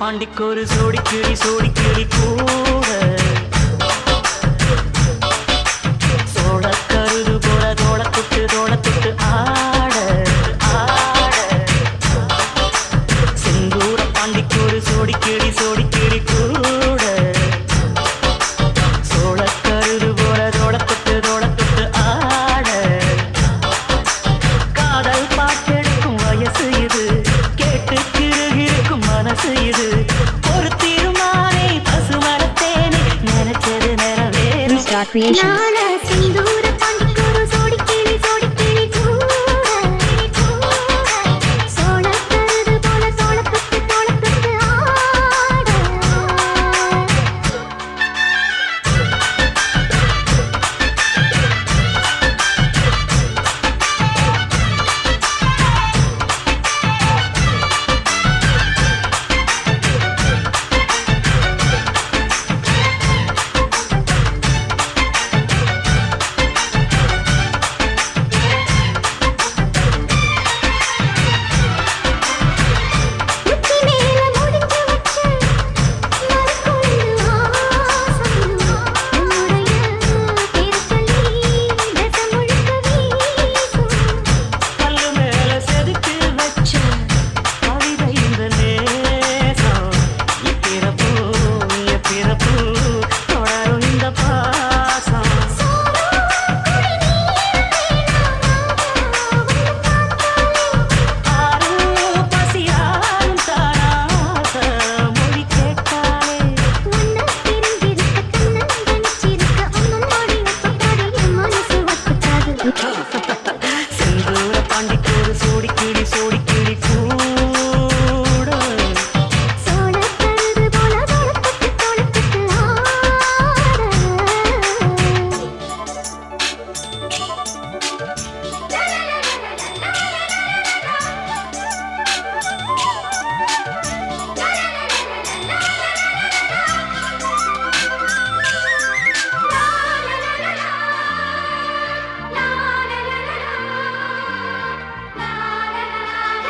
பாண்டிக்கொரு சோடி கிளி கூட சோழ கருது போல தோள தொட்டு ஆட செந்தூர பாண்டிக்கொரு சோடி கிளி கூட சோழ கருது போல தோள தொட்டு ஆட காதல் பாட்டெடுக்கும் வயசு இது கேட்டு கிருகிருக்கும் மனசு இது ஒரு தீர்மானே பசுமரத்தேனே நினைச்சது நிறைவேறும். Star Creations. செந்தூர பாண்டிக்கொரு சோடி கிளி கூட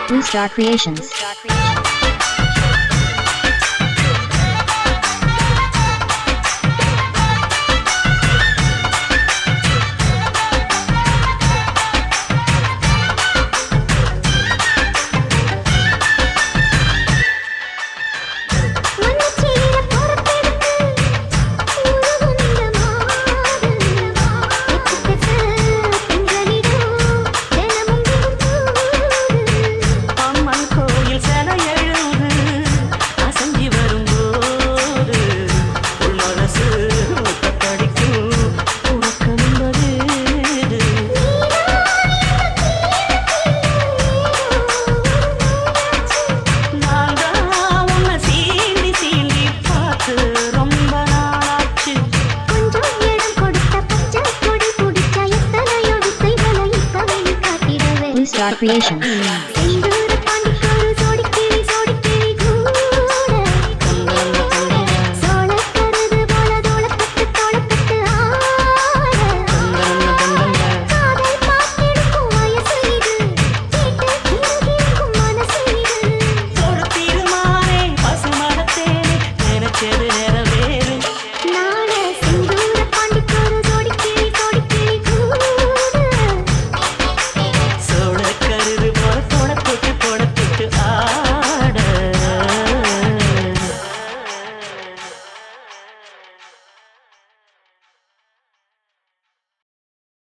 Blue Star Creations. Star Creations.